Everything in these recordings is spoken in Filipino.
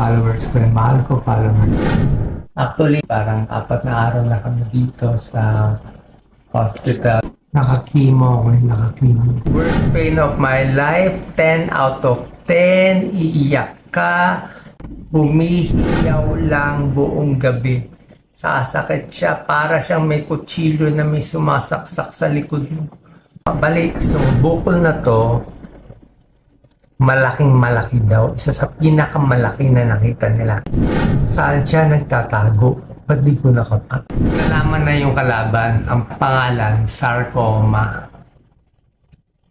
followers ko, yung mahal ko followers. Actually, parang 4 na araw na kami dito sa hospital. Nakakimo ako, nakakimo. Worst pain of my life, 10 out of 10, iiyak ka, humihiyaw lang buong gabi. Sasakit siya, para siyang may kutsilyo na may sumasaksak sa likod mo. Balik, so bukol na to, malaking malaki daw. Isa sa pinakamalaki na nakita nila. Saan siya nagtatago? Ba't di ko nakapat? Nalaman na yung kalaban, ang pangalan, sarcoma.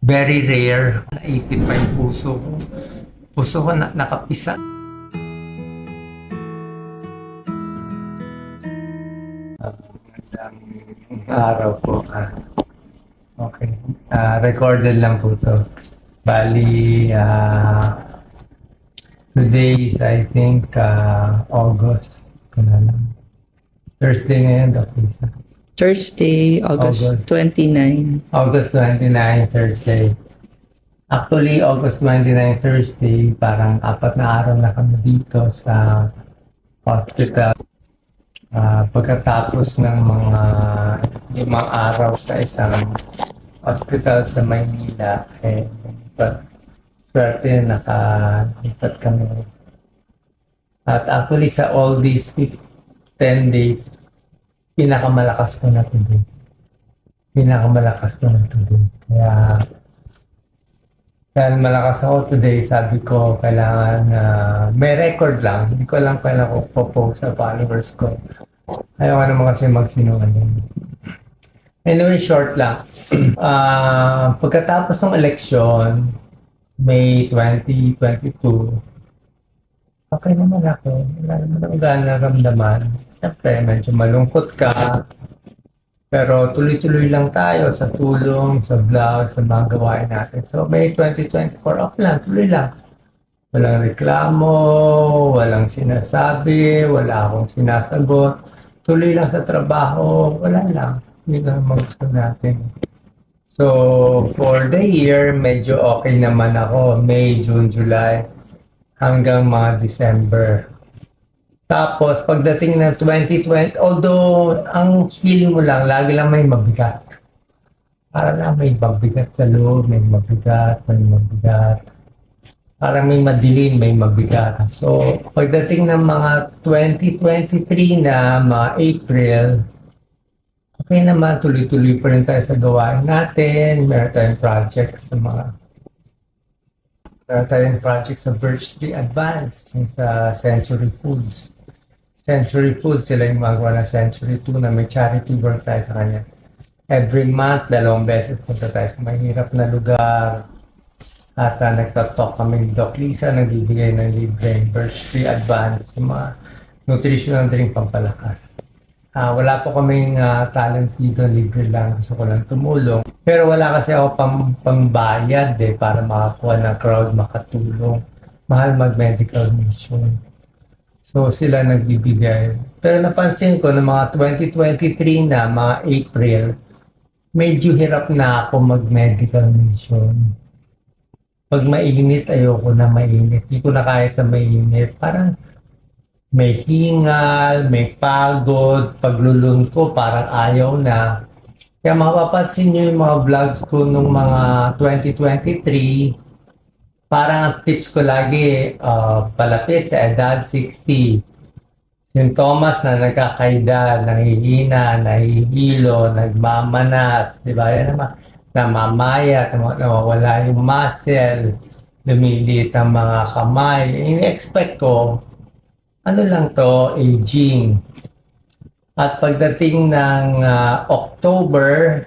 Very rare. Naipit pa yung puso ko. Puso ko nakapisa. Magandang araw po. Okay. Recorded lang po to. Bali, today is I think August. Thursday ngayon, Dr. Thursday, August 29. August 29, Thursday. Actually, August 29, Thursday, parang 4 na araw na kami dito sa hospital. Pagkatapos ng mga 5 araw sa isang hospital sa Maynila, swerte nakalipat kami. At actually sa all these 10 days, pinakamalakas ko na today. Pinakamalakas ko na today. Kaya, dahil malakas ako today, sabi ko, kailangan may record lang. Hindi ko lang kailangan ko po-post sa followers ko. Ayaw ka naman kasi magsinungaling. Anyway, short lang. Pagkatapos ng eleksyon, May 2022, okay naman ako. Wala naman ako gano'n naramdaman. Siyempre, medyo malungkot ka. Pero tuloy-tuloy lang tayo sa tulong, sa vlog, sa mga gawain natin. So, May 2024, off lang, tuloy lang. Walang reklamo, walang sinasabi, wala akong sinasagot. Tuloy lang sa trabaho, wala lang. Yun lang ang gusto natin. So, for the year, medyo okay naman ako. May, June, July, hanggang mga December. Tapos, pagdating ng 2020, although ang feeling mo lang, lagi lang may mabigat. Parang lang may mabigat sa loob, may mabigat, may mabigat. Parang may madilim, may mabigat. So, pagdating ng mga 2023 na, mga April, okay naman, tuloy-tuloy pa rin tayo sa gawain natin. Meron tayong projects sa sa Birch Tree Advance, yung sa Century Foods. Century Foods, sila yung magawa ng Century 2 na may charity work tayo sa kanya. Every month, 2 beses punta tayo sa mahirap na lugar. At nagtatalk kami ni Doc Lisa, nagbibigay ng libre Birch Tree Advance, yung mga nutritional drink pampalakas. Wala po kaming talent dito, libre lang. Gusto ko lang tumulong. Pero wala kasi ako pambayad para makakuha ng crowd, makatulong. Mahal mag-medical mission. So sila nagbibigay. Pero napansin ko na mga 2023 na, mga April, medyo hirap na ako mag-medical mission. Pag mainit, ayoko na mainit. Hindi ko na kaya sa mainit. Parang may hingal, may pagod, paglulun ko parang ayaw na. Kaya mapapansin nyo yung mga vlogs ko nung mga 2023, parang ang tips ko lagi, palapit sa edad 60. Yung Thomas na nagkakaida, nangihina, nahihilo, nagmamanas, di ba? Yan naman, namamaya, nawawala yung muscle, lumiliit ang mga kamay. Ini-expect ko, ano lang to, aging. At pagdating ng October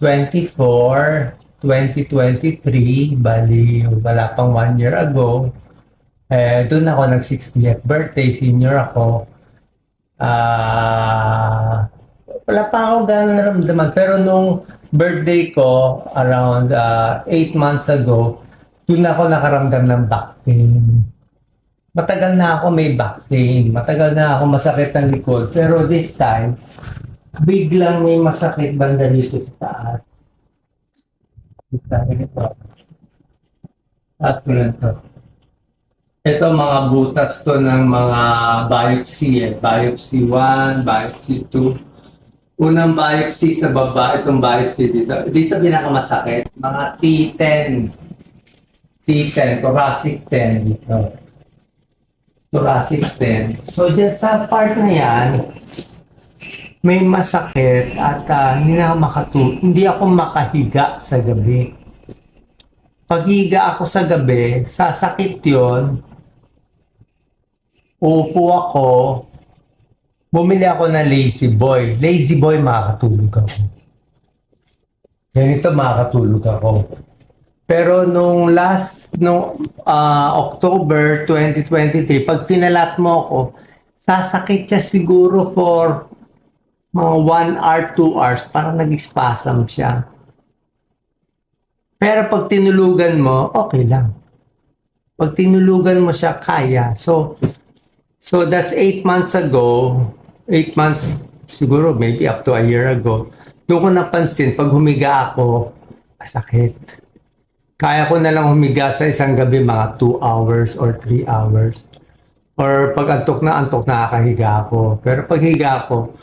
24, 2023, bali wala pang 1 year ago, doon ako nag 60th birthday, senior ako. Wala pa ako gano'n naramdaman, pero nung birthday ko, around 8 months ago, doon ako nakaramdam ng back pain. Matagal na ako may back pain, matagal na ako masakit ng likod, pero this time, biglang may masakit banda dito sa taas. Taas ko lang to. Ito mga butas to ng mga biopsy. Biopsy 1, biopsy 2. Unang biopsy sa baba, itong biopsy dito. Dito pinakamasakit. Mga T10. T10, thoracic 10 dito. Thoracic 10. So, dyan sa part na yan, may masakit at hindi ako makahiga sa gabi. Paghiga ako sa gabi, sasakit yon. Upo ako, bumili ako ng Lazy Boy. Lazy Boy, makakatulog ako. Ganito makakatulog ako. Pero nung October 2023, pag finalat mo ako, sasakit siya siguro for mga 1 hour, 2 hours, parang nag-spasm siya. Pero pag tinulugan mo, okay lang. Pag tinulugan mo siya, kaya. So that's 8 months ago, 8 months, siguro maybe up to a year ago, doon ko napansin, pag humiga ako, sakit. Kaya ko na lang humiga sa isang gabi mga 2 hours or 3 hours. Or pag antok na, nakakahiga ako. Pero pag higa ako,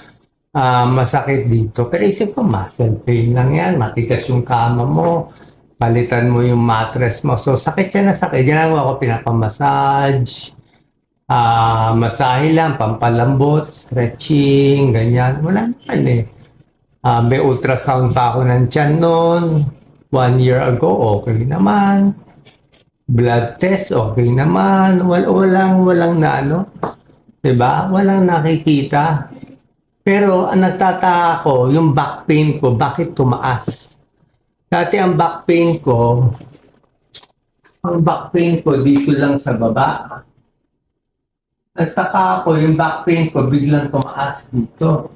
masakit dito. Pero isip ko, muscle pain lang yan. Matigas yung kama mo. Palitan mo yung mattress mo. So, sakit siya na sakit. Ginagawa ko, pinapamassage. Masahe lang, pampalambot, stretching, ganyan. Wala naman eh. May ultrasound pa ako ng tiyan noon. 1 year ago, okay naman. Blood test, okay naman. Walang na ano. Diba? Walang nakikita. Pero ang nagtataka ko, yung back pain ko, bakit tumaas? Dati ang back pain ko dito lang sa baba. Nagtaka ako, yung back pain ko biglang tumaas dito.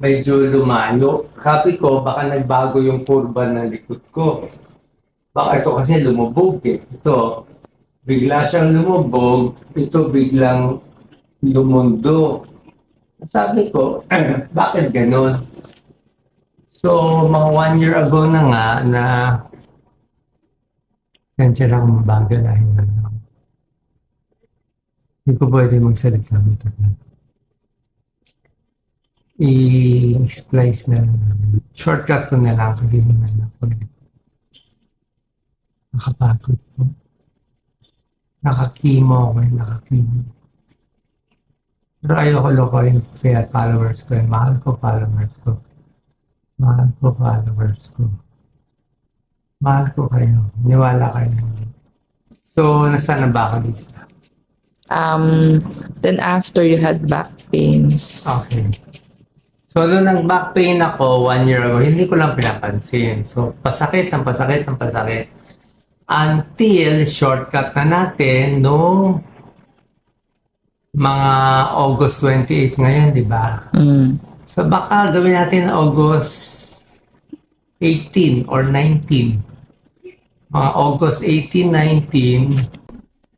Medyo lumayo. Sabi ko, baka nagbago yung kurba ng likod ko. Baka ito kasi lumubog eh. Ito, bigla siyang lumubog. Ito biglang lumundo. Sabi ko, bakit ganun? So, mga 1 year ago na nga na nandiyan lang mabagal na hindi ko pwede magsalita nito. I-splice na shortcut ko na lang hindi mo na ako nakapagod po. Nakakimo ako nakakimo. Pero ayoko lokohin kaya followers ko. Mahal ko followers ko. Mahal ko followers ko. Mahal ko kayo. Niwala kayo. So, nasaan na ba ako dito? Then after you had back pains. Okay. So, nung nag-back pain ako 1 year ago, hindi ko lang pinapansin. So, pasakit. Until shortcut na natin no mga August 28 ngayon, di ba? So, baka gawin natin August 18 or 19. Mga August 18, 19,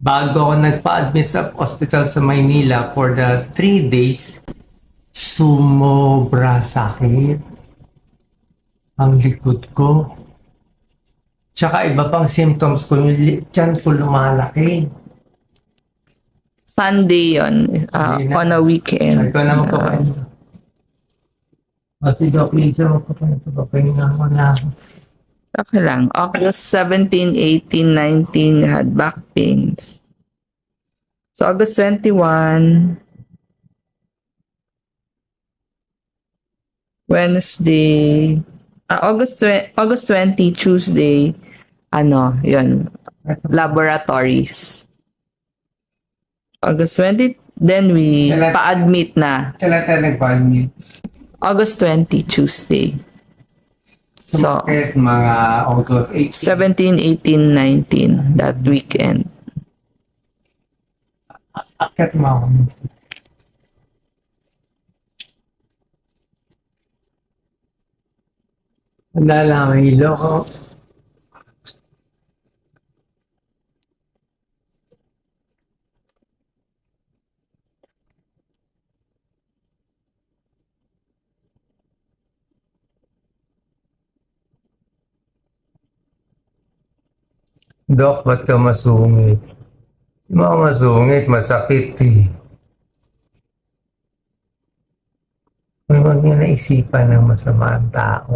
bago ako nagpa-admit sa hospital sa Maynila for the 3 days, sumobra sakit ang likod ko. Tsaka iba pang symptoms ko, yung tiyan ko lumalaki. Sunday yon on a weekend. Ikaw naman po kayo. Si Doc Lisa, magpapahinga ko na ako. Okay lang. August 17, 18, 19, you had back pains. So August 21, Wednesday, August 20, Tuesday, yun, laboratories. August 20, then we pa-admit na. Kailan tayo nag-admit? August 20, Tuesday. So, mga August 18. 17, 18, 19, that weekend. Akit mo ako. Ang lang ang ilo ko. Dok, ba't ka masungit? Mga masungit, masakit eh. Huwag niya naisipan ng masama ang tao.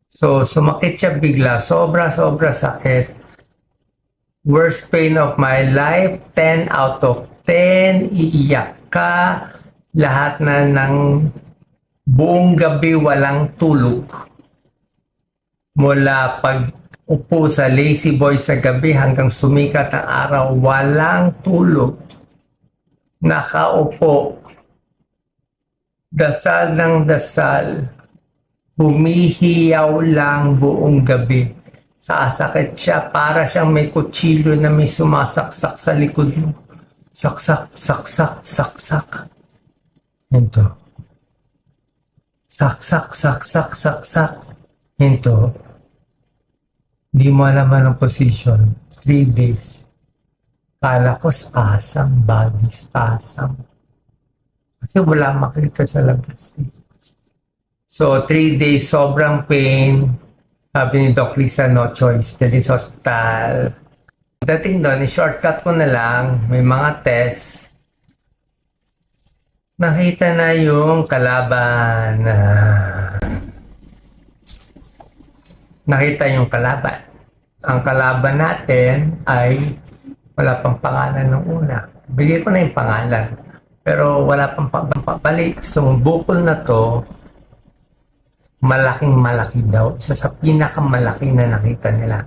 So, sumakit siya bigla. Sobra-sobra sakit. Worst pain of my life, 10 out of 10. Iiyak ka. Lahat na ng buong gabi walang tulog. Mula pag upo sa lazy boy sa gabi hanggang sumikat ang araw, walang tulog. Nakaupo. Dasal ng dasal. Humihiyaw lang buong gabi. Sasakit siya para siyang may kutsilyo na may sumasaksak sa likod mo. Saksak, saksak, saksak. Ito. Saksak, saksak, saksak. Ito. Di mo alam anong position. 3 days. Kala ko spasm, body spasm. Kasi wala makita sa labas. So, 3 days, sobrang pain. Sabi ni Doc Lisa, no choice. Dali sa hospital. Dating doon, shortcut ko na lang. May mga test. Nakita na yung kalaban. Nakita yung kalaban. Ang kalaban natin ay wala pang pangalan ng una. Bigay ko na yung pangalan. Pero wala pang balik. So, bukol na to, malaking malaki daw. Isa sa pinakamalaki na nakita nila.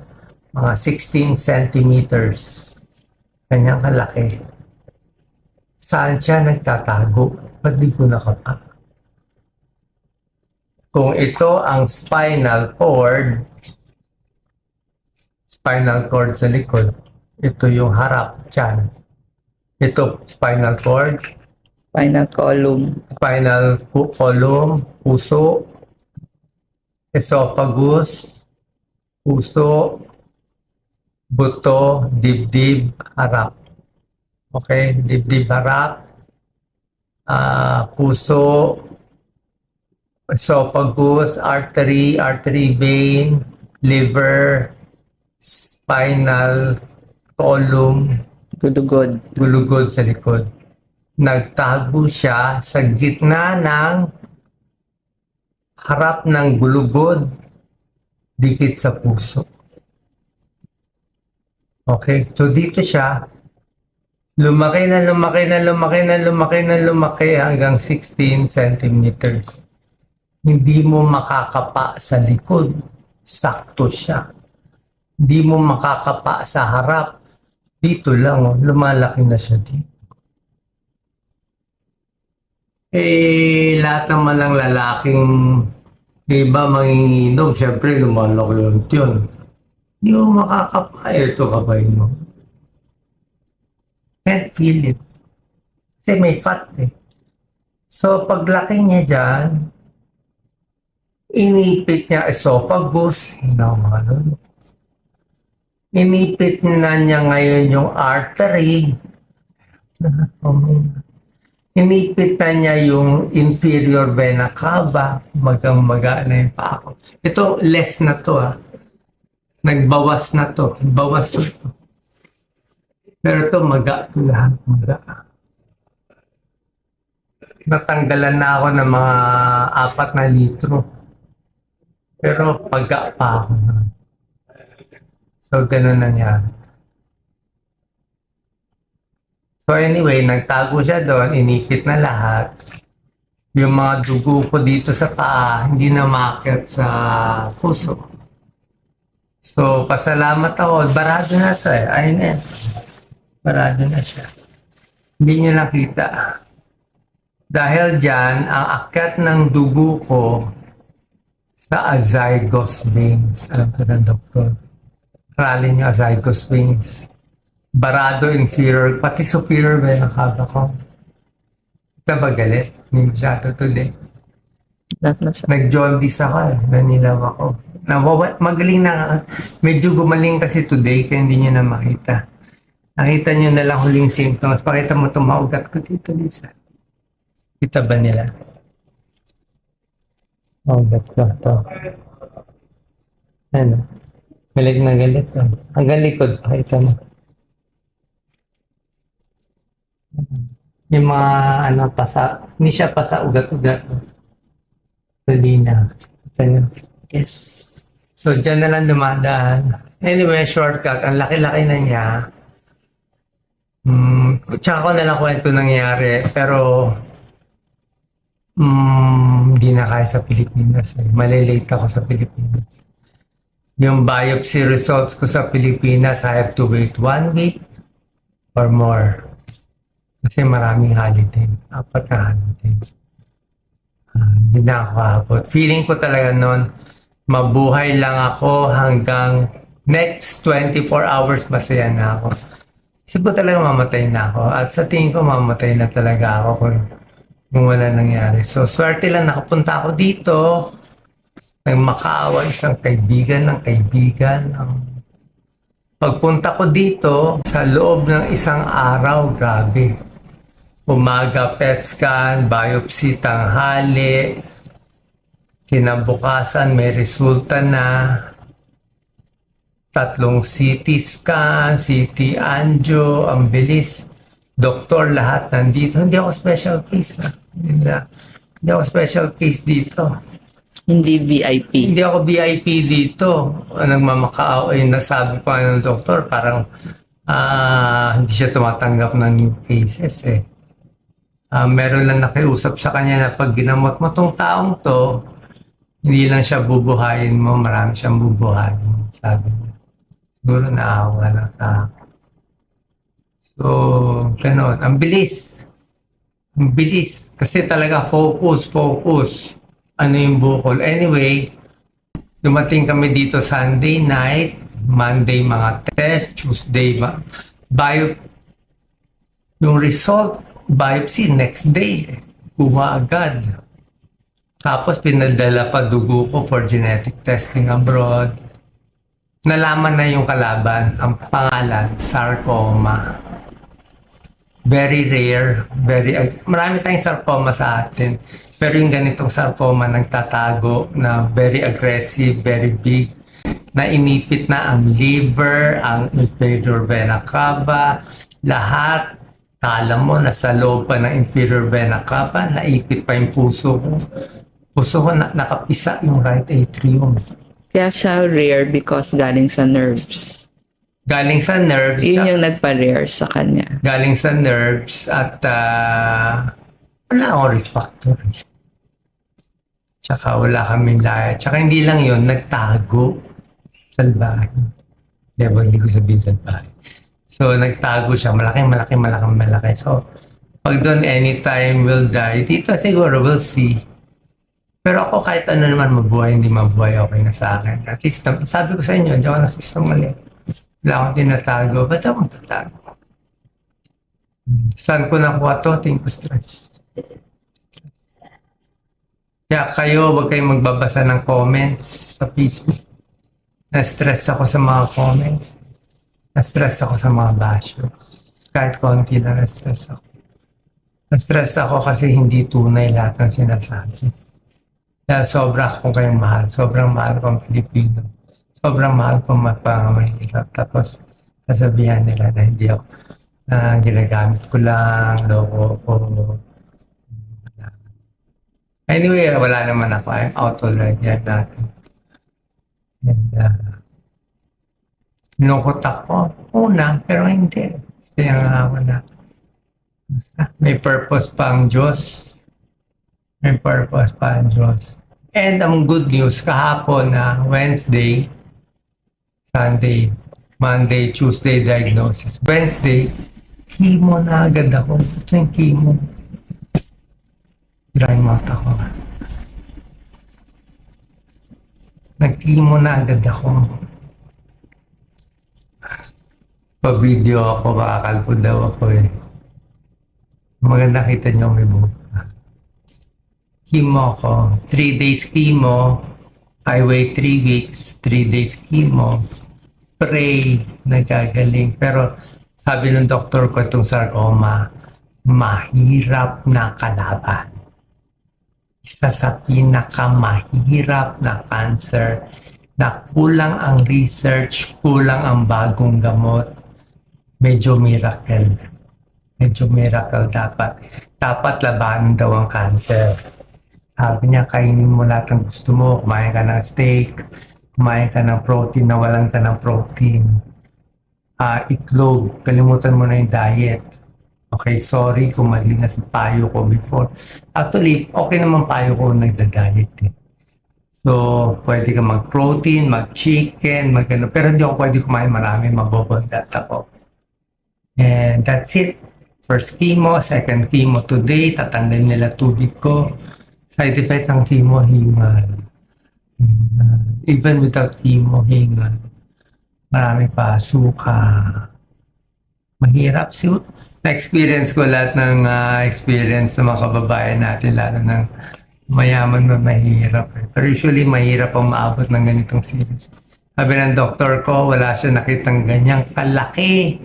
Mga 16 centimeters. Kanyang kalaki. Saan siya nagtatago? Ba't di ko nakapa? Kung ito ang spinal cord sa likod, ito yung harap, tiyan. Ito, spinal cord, Spinal column. puso, esophagus, puso, buto, dibdib, harap. Okay, dibdib, harap, puso, esophagus, artery vein, liver, spinal column, Gudugod. gulugod sa likod. Nagtago siya sa gitna ng harap ng gulugod, dikit sa puso. Okay, so dito siya, lumaki hanggang 16 centimeters. Hindi mo makakapa sa likod, sakto siya. Hindi mo makakapa sa harap, dito lang, lumalaki na siya dito. Lahat naman ng lalaking iba manginginom, syempre lumalaki yung tiyon. Hindi mo makakapa, ito kabay mo. Can't feel it. Kasi may fat eh. So, paglaki niya dyan, inipit niya esophagus, inipit na niya ngayon yung artery, inipit na niya yung inferior vena cava, magang-maga na yung pako. Ito, less na to Nagbawas na to. Bawas na to. Pero ito, maga to lahat. Maga. Natanggalan na ako ng mga 4 na litro. Pero paga pa ako. So, ganun na niya. So anyway, nagtago siya doon, inipit na lahat. Yung mga dugo ko dito sa paa, hindi na maakyat sa puso. So, pasalamat ako. Barado na ito eh. Ayun eh. Barado na siya. Hindi niyo nakita. Dahil dyan, ang akyat ng dugo ko sa azygos veins. Alam ko ng doktor. Rally niyo azygos veins. Barado inferior, pati superior vena cava ko. Ito ba galit? Hindi masyado today. Lahat na siya. Nag-jaundice ako nanilaw ako. Magaling na, medyo gumaling kasi today kaya hindi niyo na makita. Nakita niyo na lang huling symptoms. Pakita mo itong maugat ko dito, Lisa. Kita ba nila? Oh, that's to. Ano? Galit na galit. Oh. Hanggang likod pa. Ito mo. Yung mga ano, hindi siya pasa ugat-ugat. Hindi na. Ito nyo. Yes. So, dyan na lang dumadaan. Anyway, shortcut. Ang laki-laki na niya. Tsaka ko na lang kwento nangyari. Pero, hindi na kaya sa Pilipinas. Malilate ako sa Pilipinas. Yung biopsy results ko sa Pilipinas, I have to wait 1 week or more. Kasi maraming holiday. 4 na holiday. Hindi na ako abot. Feeling ko talaga noon, mabuhay lang ako hanggang next 24 hours masaya na ako. Isip ko talaga mamatay na ako. At sa tingin ko mamatay na talaga ako kung wala nangyari. So, swerte lang nakapunta ako dito. Nang makaawa isang kaibigan ng kaibigan. Pagpunta ko dito, sa loob ng isang araw, grabe. Umaga, PET scan, biopsy, tanghali. Kinabukasan, may resulta na. 3 CT scan, CT angio, ang bilis. Doktor, lahat nandito. Hindi ako special case. Hindi ako special case dito. Hindi VIP. Hindi ako VIP dito. Nagmamakaaw, nasabi pa ng doktor, parang hindi siya tumatanggap ng new cases eh. Meron lang nakiusap sa kanya na pag ginamot mo tong taong to, hindi lang siya bubuhayin mo, marami siyang bubuhayin. Sabi niya. Siguro naawa lang sa akin. So, gano'n. Ang bilis. Ang bilis. Kasi talaga focus. Ano yung bukol. Anyway, dumating kami dito Sunday night, Monday mga test, Tuesday yung result, biopsy next day. Kuha agad. Tapos pinadala pa dugo ko for genetic testing abroad. Nalaman na yung kalaban, ang pangalan, sarcoma. Very rare, marami tayong sarcoma sa atin. Pero yung ganitong sarcoma nagtatago na very aggressive, very big, na inipit na ang liver, ang inferior vena cava, lahat. Kala mo, nasa loob pa ng inferior vena cava, naipit pa yung puso ko. Puso ko, nakapisa yung right atrium. Kaya siya rare because galing sa nerves. Galing sa nerves. Yun yung nagpa-rare sa kanya. Galing sa nerves at wala akong risk factor. Tsaka wala kaming laya. Tsaka hindi lang yun, nagtago. Salbahe. Hindi ko sabihin salbahe. So, nagtago siya. Malaki. So, pag doon anytime will die, dito siguro we'll see. Pero ako kahit ano naman mabuhay, hindi mabuhay, okay na sa akin. At least, sabi ko sa inyo, hindi ako nasistumalit. Wala akong tinatago. Ba't ako tatago? Saan ko nakuha to? Tingin ko stress. Kaya kayo, huwag kayong magbabasa ng comments sa Facebook. Na-stress ako sa mga comments. Na-stress ako sa mga bashers. Kahit konti na na-stress ako. Na-stress ako kasi hindi tunay lahat ng sinasabi. Kaya sobra akong kayong mahal. Sobrang mahal ko ang Pilipino. Sobrang mahal ko mahirap. Tapos, sasabihan nila na hindi ako ginagamit ko lang, loko ko. Anyway, wala naman ako. I'm out already. I'm natin. And, nukot ako. Una, pero hindi. Kaya nga ako na. May purpose pa ang Diyos. May purpose pa ang Diyos. And ang good news, kahapon na Wednesday, Sunday, Monday, Tuesday diagnosis. Wednesday, chemo na agad ako. Ito yung chemo. Dry mouth ako. Nag-chemo na agad ako. Pa-video ako, makakalpo daw ako eh. Maganda kita niyo may buhok. Chemo ko. 3 days chemo. I wait 3 weeks. 3 days chemo. Pray. Nagagaling. Pero sabi ng doktor ko itong sarcoma, mahirap na kalaban. isa sa pinakamahirap na cancer na kulang ang research, kulang ang bagong gamot. Medyo miracle. Medyo miracle dapat. Dapat labanan daw ang cancer. Sabi niya, kainin mo lahat ng gusto mo. Kumain ka ng steak, kumain ka ng protein na walang ka ng protein. Itlog, kalimutan mo na yung diet. Okay, sorry kung mali na sa payo ko before. Actually, okay naman payo ko nagda-diet eh. So, pwede ka mag-protein, mag-chicken, mag-ano. Pero hindi ako pwede kumain marami, mabobondat ako. And that's it. First chemo, second chemo today, tatanggalin nila tubig ko. Side effect ng chemo, hingal. Even without chemo, hingal. Marami pa, suka. Mahirap. Na-experience ko lahat ng experience ng mga kababayan natin, lalo ng mayaman na mahirap. Pero usually, mahirap ang maabot ng ganitong series. Sabi ng doktor ko, wala siya nakitang ganyang kalaki.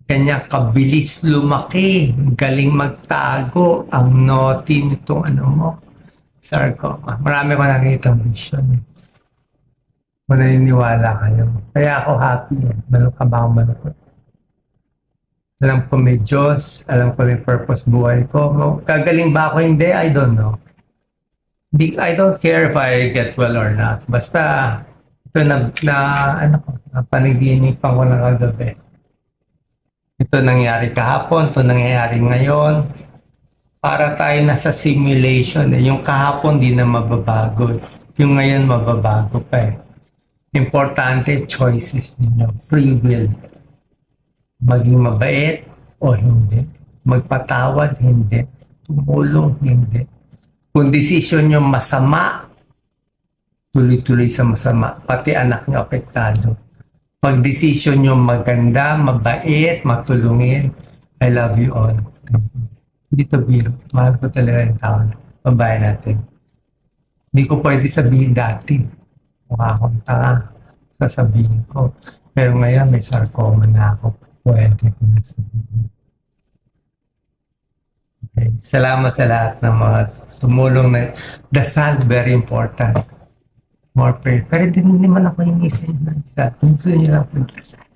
Ganyang kabilis lumaki. Galing magtago. Ang naughty nitong ano mo. Sarcoma. Marami ko nakitang vision. Kung naniniwala kayo. Kaya ako happy. Malukha ba akong malukot? Alam ko may Diyos, alam ko may purpose buhay ko. Gagaling ba ako? Hindi, I don't know. I don't care if I get well or not. Basta, ito panaginipan ko ng kagabi. Ito nangyari kahapon, ito nangyayari ngayon. Para tayo nasa simulation. Yung kahapon di na mababago. Yung ngayon mababago pa eh. Importante, choices ninyo. Free will. Maging mabait o hindi. Magpatawad, hindi. Tumulong, hindi. Kung desisyon nyo masama, tuloy-tuloy sa masama. Pati anak nyo apektado. Pag desisyon nyo maganda, mabait, matulungin, I love you all. Hindi to biro. Mahal ko talaga yung tao. Babae natin. Hindi ko pwede sabihin dati. Mukha akong tanga. Sasabihin ko. Pero ngayon may sarcoma na ako. Pwede ko na sabihin. Okay. Salamat sa lahat ng mga tumulong na dasal, very important. More prayer. Pero din naman ako yung isa yun. Gusto nyo lang po dasal.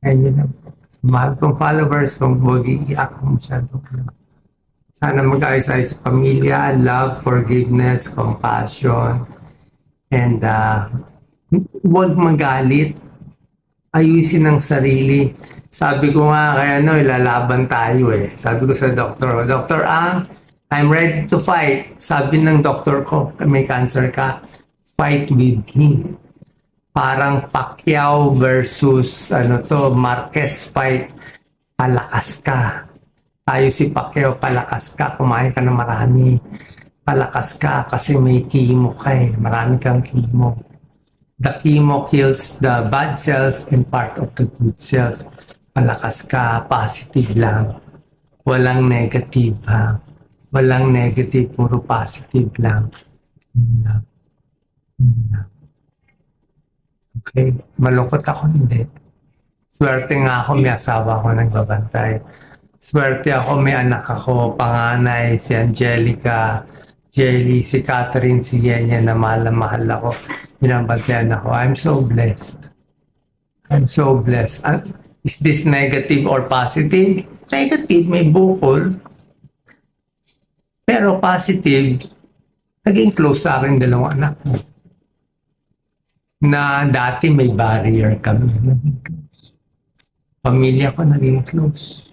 Ayun lang po. Mahal kong followers, kung mag-iiyak ko masyado. Sana mag-ayos-ayos sa pamilya, love, forgiveness, compassion, and huwag magalit. Ayusin ang sarili. Sabi ko nga kaya ilalaban tayo eh. Sabi ko sa doktor, Dr. Ang, I'm ready to fight. Sabi ng doktor ko, may cancer ka, fight with me. Parang Pacquiao versus Marquez fight. Palakas ka. Tayo si Pacquiao, palakas ka. Kumain ka na marami. Palakas ka kasi may chemo ka eh. Marami kang chemo. The chemo kills the bad cells and part of the good cells. Palakas ka, positive lang. Walang negative ha. Walang negative, puro positive lang. Okay, malungkot ako hindi. Swerte nga ako, may asawa ako nagbabantay. Swerte ako, may anak ako, panganay, si Angelica, Jelly, si Catherine, si Yenya na mahal ako. Binabantayan ako. I'm so blessed. I'm so blessed. Is this negative or positive? Negative, may bukol. Pero positive, naging close sa akin dalawang anak mo. Na dati may barrier kami. Pamilya ko naging close.